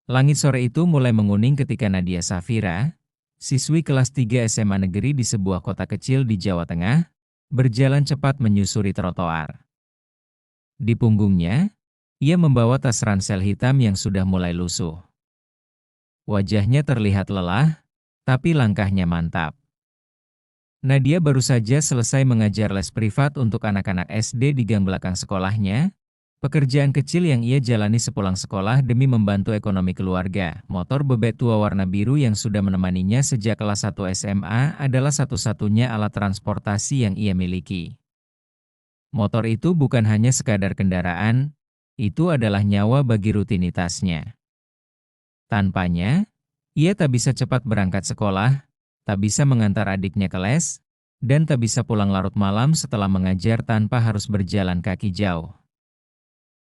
Langit sore itu mulai menguning ketika Nadia Safira, siswi kelas 3 SMA negeri di sebuah kota kecil di Jawa Tengah, berjalan cepat menyusuri trotoar. Di punggungnya, ia membawa tas ransel hitam yang sudah mulai lusuh. Wajahnya terlihat lelah, tapi langkahnya mantap. Nadia baru saja selesai mengajar les privat untuk anak-anak SD di gang belakang sekolahnya. Pekerjaan kecil yang ia jalani sepulang sekolah demi membantu ekonomi keluarga. Motor bebek tua warna biru yang sudah menemaninya sejak kelas 1 SMA adalah satu-satunya alat transportasi yang ia miliki. Motor itu bukan hanya sekadar kendaraan, itu adalah nyawa bagi rutinitasnya. Tanpanya, ia tak bisa cepat berangkat sekolah, tak bisa mengantar adiknya ke les, dan tak bisa pulang larut malam setelah mengajar tanpa harus berjalan kaki jauh.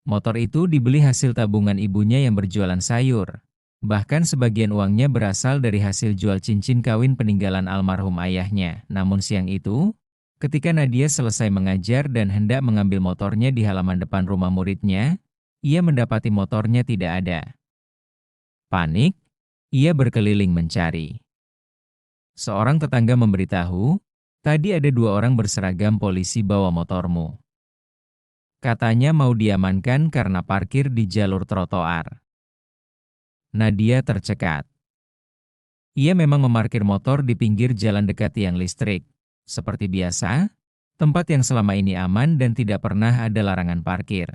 Motor itu dibeli hasil tabungan ibunya yang berjualan sayur. Bahkan sebagian uangnya berasal dari hasil jual cincin kawin peninggalan almarhum ayahnya. Namun siang itu, ketika Nadia selesai mengajar dan hendak mengambil motornya di halaman depan rumah muridnya, ia mendapati motornya tidak ada. Panik, ia berkeliling mencari. Seorang tetangga memberitahu, "Tadi ada 2 orang berseragam polisi bawa motormu." Katanya mau diamankan karena parkir di jalur trotoar. Nadia tercekat. Ia memang memarkir motor di pinggir jalan dekat tiang listrik. Seperti biasa, tempat yang selama ini aman dan tidak pernah ada larangan parkir.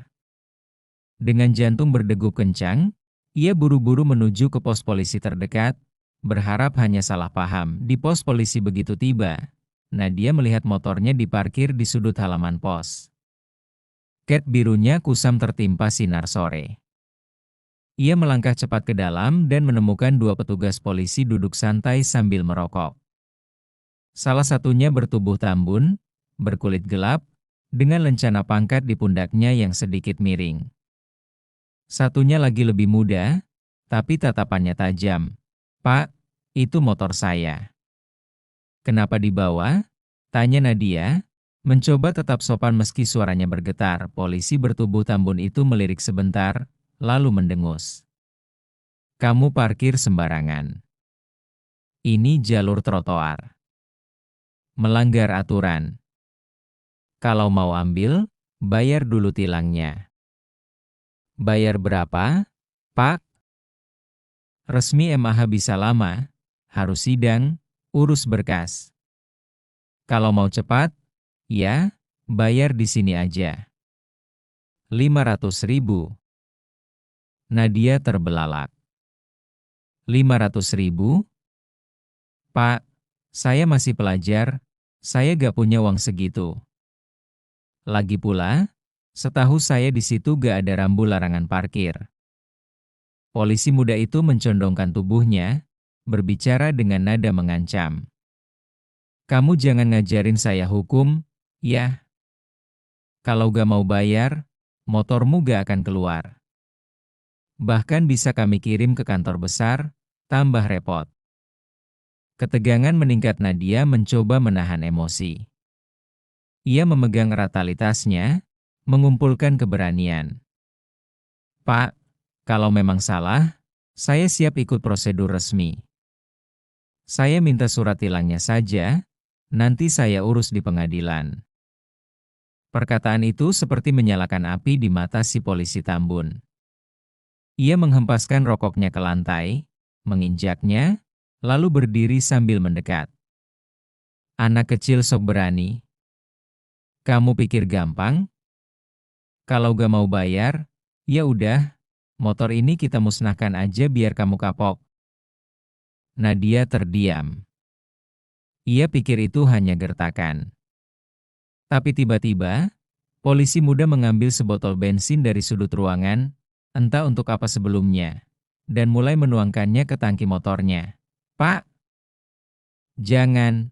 Dengan jantung berdegup kencang, ia buru-buru menuju ke pos polisi terdekat, berharap hanya salah paham. Di pos polisi begitu tiba, Nadia melihat motornya diparkir di sudut halaman pos. Cat birunya kusam tertimpa sinar sore. Ia melangkah cepat ke dalam dan menemukan 2 petugas polisi duduk santai sambil merokok. Salah satunya bertubuh tambun, berkulit gelap, dengan lencana pangkat di pundaknya yang sedikit miring. Satunya lagi lebih muda, tapi tatapannya tajam. "Pak, itu motor saya." "Kenapa dibawa?" tanya Nadia. Mencoba tetap sopan meski suaranya bergetar, polisi bertubuh tambun itu melirik sebentar, lalu mendengus. "Kamu parkir sembarangan. Ini jalur trotoar. Melanggar aturan. Kalau mau ambil, bayar dulu tilangnya." "Bayar berapa, Pak?" "Resmi MAH bisa lama, harus sidang, urus berkas. Kalau mau cepat, ya, bayar di sini aja. 500.000. Nadia terbelalak. 500.000? "Pak, saya masih pelajar, saya gak punya uang segitu. Lagi pula, setahu saya di situ gak ada rambu larangan parkir." Polisi muda itu mencondongkan tubuhnya, berbicara dengan nada mengancam. "Kamu jangan ngajarin saya hukum, ya? Kalau gak mau bayar, motormu gak akan keluar. Bahkan bisa kami kirim ke kantor besar, tambah repot." Ketegangan meningkat. Nadia mencoba menahan emosi. Ia memegang erat tali tasnya, mengumpulkan keberanian. "Pak, kalau memang salah, saya siap ikut prosedur resmi. Saya minta surat tilangnya saja, nanti saya urus di pengadilan." Perkataan itu seperti menyalakan api di mata si polisi tambun. Ia menghempaskan rokoknya ke lantai, menginjaknya, lalu berdiri sambil mendekat. "Anak kecil sok berani. Kamu pikir gampang? Kalau gak mau bayar, ya udah, motor ini kita musnahkan aja biar kamu kapok." Nadia terdiam. Ia pikir itu hanya gertakan. Tapi tiba-tiba, polisi muda mengambil sebotol bensin dari sudut ruangan, entah untuk apa sebelumnya, dan mulai menuangkannya ke tangki motornya. "Pak, jangan.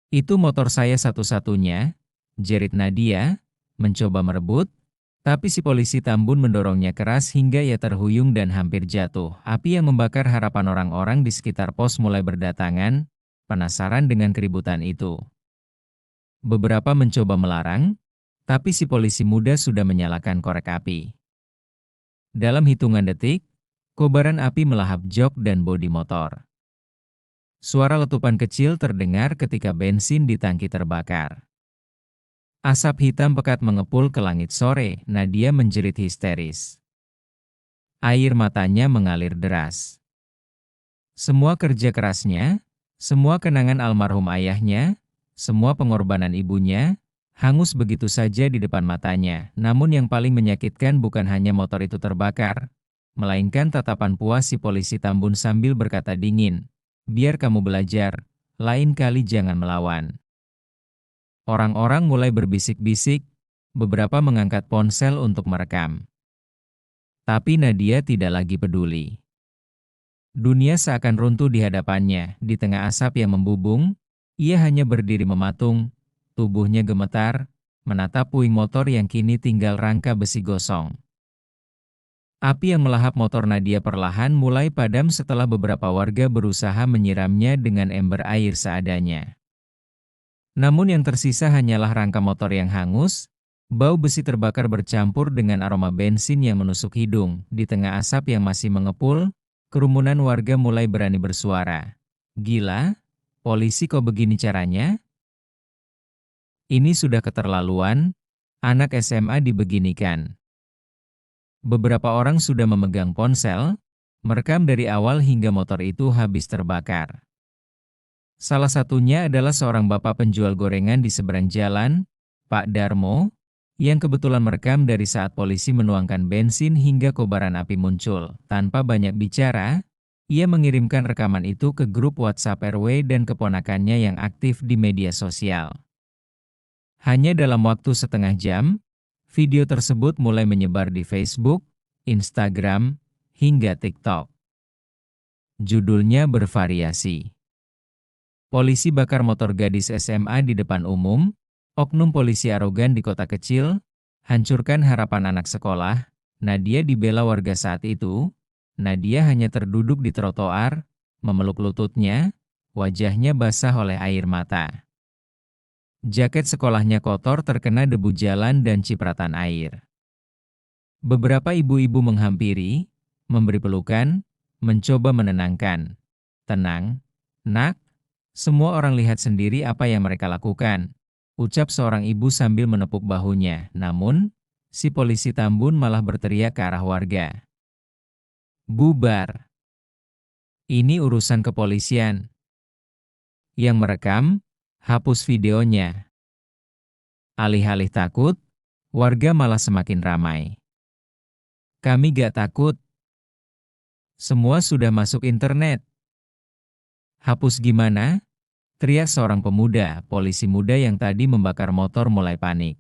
Itu motor saya satu-satunya," jerit Nadia, mencoba merebut, tapi si polisi tambun mendorongnya keras hingga ia terhuyung dan hampir jatuh. Api yang membakar harapan orang-orang di sekitar pos mulai berdatangan, penasaran dengan keributan itu. Beberapa mencoba melarang, tapi si polisi muda sudah menyalakan korek api. Dalam hitungan detik, Kobaran api melahap jok dan bodi motor. Suara letupan kecil terdengar ketika bensin di tangki terbakar. Asap hitam pekat mengepul ke langit sore. Nadia menjerit histeris. Air matanya mengalir deras. Semua kerja kerasnya, semua kenangan almarhum ayahnya, semua pengorbanan ibunya, hangus begitu saja di depan matanya. Namun yang paling menyakitkan bukan hanya motor itu terbakar, melainkan tatapan puas si polisi Tambun sambil berkata dingin, "Biar kamu belajar, lain kali jangan melawan." Orang-orang mulai berbisik-bisik, beberapa mengangkat ponsel untuk merekam. Tapi Nadia tidak lagi peduli. Dunia seakan runtuh di hadapannya. Di tengah asap yang membubung, ia hanya berdiri mematung, tubuhnya gemetar, menatap puing motor yang kini tinggal rangka besi gosong. Api yang melahap motor Nadia perlahan mulai padam setelah beberapa warga berusaha menyiramnya dengan ember air seadanya. Namun yang tersisa hanyalah rangka motor yang hangus, bau besi terbakar bercampur dengan aroma bensin yang menusuk hidung. Di tengah asap yang masih mengepul, kerumunan warga mulai berani bersuara. "Gila, polisi kok begini caranya? Ini sudah keterlaluan, anak SMA dibeginikan." Beberapa orang sudah memegang ponsel, merekam dari awal hingga motor itu habis terbakar. Salah satunya adalah seorang bapak penjual gorengan di seberang jalan, Pak Darmo, yang kebetulan merekam dari saat polisi menuangkan bensin hingga kobaran api muncul. Tanpa banyak bicara, ia mengirimkan rekaman itu ke grup WhatsApp RW dan keponakannya yang aktif di media sosial. Hanya dalam waktu setengah jam, video tersebut mulai menyebar di Facebook, Instagram, hingga TikTok. Judulnya bervariasi. Polisi bakar motor gadis SMA di depan umum, oknum polisi arogan di kota kecil, hancurkan harapan anak sekolah. Nadia dibela warga saat itu. Nadia hanya terduduk di trotoar, memeluk lututnya, wajahnya basah oleh air mata. Jaket sekolahnya kotor terkena debu jalan dan cipratan air. Beberapa ibu-ibu menghampiri, memberi pelukan, mencoba menenangkan. "Tenang, Nak. Semua orang lihat sendiri apa yang mereka lakukan," ucap seorang ibu sambil menepuk bahunya. Namun, si polisi Tambun malah berteriak ke arah warga. "Bubar. Ini urusan kepolisian. Yang merekam, hapus videonya." Alih-alih takut, warga malah semakin ramai. "Kami gak takut. Semua sudah masuk internet." "Hapus gimana?" teriak seorang pemuda. Polisi muda yang tadi membakar motor mulai panik.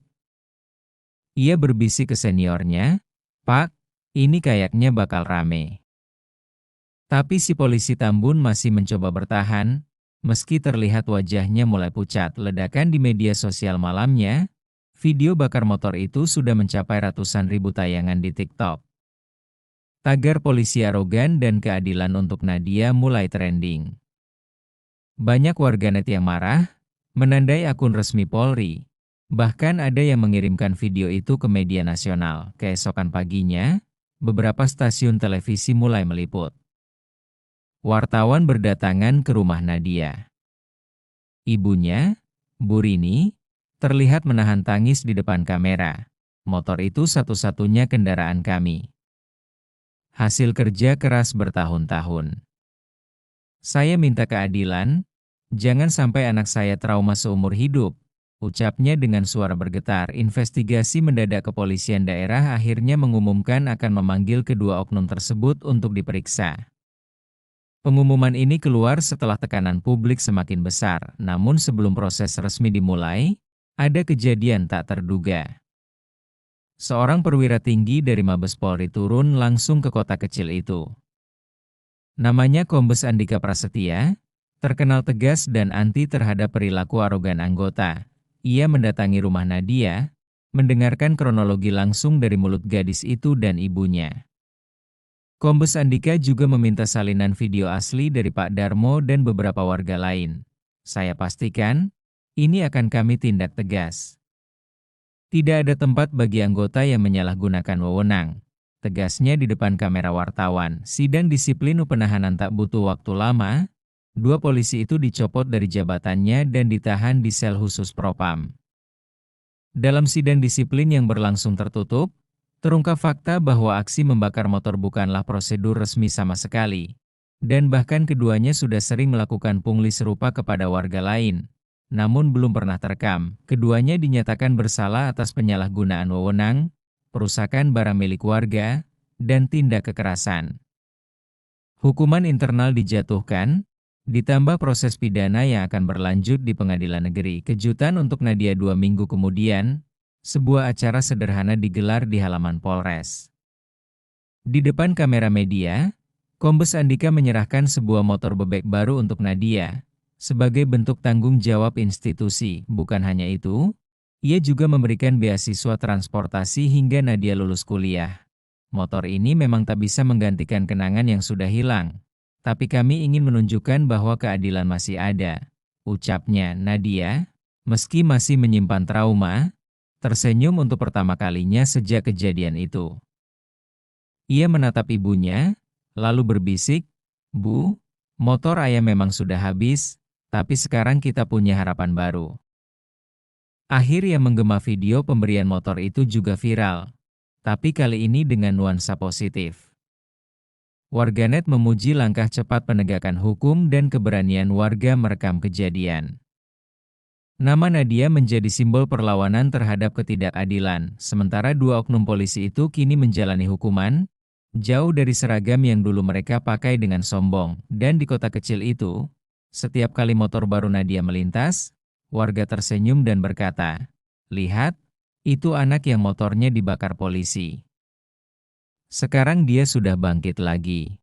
Ia berbisik ke seniornya, "Pak, ini kayaknya bakal rame." Tapi si polisi Tambun masih mencoba bertahan, meski terlihat wajahnya mulai pucat. Ledakan di media sosial malamnya, video bakar motor itu sudah mencapai ratusan ribu tayangan di TikTok. Tagar polisi arogan dan keadilan untuk Nadia mulai trending. Banyak warganet yang marah, menandai akun resmi Polri. Bahkan ada yang mengirimkan video itu ke media nasional. Keesokan paginya, beberapa stasiun televisi mulai meliput. Wartawan berdatangan ke rumah Nadia. Ibunya, Bu Rini, terlihat menahan tangis di depan kamera. "Motor itu satu-satunya kendaraan kami. Hasil kerja keras bertahun-tahun. Saya minta keadilan, jangan sampai anak saya trauma seumur hidup," ucapnya dengan suara bergetar. Investigasi mendadak kepolisian daerah akhirnya mengumumkan akan memanggil kedua oknum tersebut untuk diperiksa. Pengumuman ini keluar setelah tekanan publik semakin besar, namun sebelum proses resmi dimulai, ada kejadian tak terduga. Seorang perwira tinggi dari Mabes Polri turun langsung ke kota kecil itu. Namanya Kombes Andika Prasetya, terkenal tegas dan anti terhadap perilaku arogan anggota. Ia mendatangi rumah Nadia, mendengarkan kronologi langsung dari mulut gadis itu dan ibunya. Kombes Andika juga meminta salinan video asli dari Pak Darmo dan beberapa warga lain. "Saya pastikan, ini akan kami tindak tegas. Tidak ada tempat bagi anggota yang menyalahgunakan wewenang," tegasnya di depan kamera wartawan. Sidang disiplin penahanan tak butuh waktu lama. Dua polisi itu dicopot dari jabatannya dan ditahan di sel khusus Propam. Dalam sidang disiplin yang berlangsung tertutup, terungkap fakta bahwa aksi membakar motor bukanlah prosedur resmi sama sekali. Dan bahkan keduanya sudah sering melakukan pungli serupa kepada warga lain. Namun belum pernah terekam. Keduanya dinyatakan bersalah atas penyalahgunaan wewenang, perusakan barang milik warga, dan tindak kekerasan. Hukuman internal dijatuhkan, ditambah proses pidana yang akan berlanjut di pengadilan negeri. Kejutan untuk Nadia 2 minggu kemudian, sebuah acara sederhana digelar di halaman Polres. Di depan kamera media, Kombes Andika menyerahkan sebuah motor bebek baru untuk Nadia, sebagai bentuk tanggung jawab institusi. Bukan hanya itu, ia juga memberikan beasiswa transportasi hingga Nadia lulus kuliah. Motor ini memang tak bisa menggantikan kenangan yang sudah hilang, tapi kami ingin menunjukkan bahwa keadilan masih ada, ucapnya Nadia, meski masih menyimpan trauma, tersenyum untuk pertama kalinya sejak kejadian itu. Ia menatap ibunya, lalu berbisik, "Bu, motor ayah memang sudah habis, tapi sekarang kita punya harapan baru." Akhir yang menggema video pemberian motor itu juga viral, tapi kali ini dengan nuansa positif. Warganet memuji langkah cepat penegakan hukum dan keberanian warga merekam kejadian. Nama Nadia menjadi simbol perlawanan terhadap ketidakadilan, sementara dua oknum polisi itu kini menjalani hukuman, jauh dari seragam yang dulu mereka pakai dengan sombong. Dan di kota kecil itu, setiap kali motor baru Nadia melintas, warga tersenyum dan berkata, "Lihat, itu anak yang motornya dibakar polisi. Sekarang dia sudah bangkit lagi."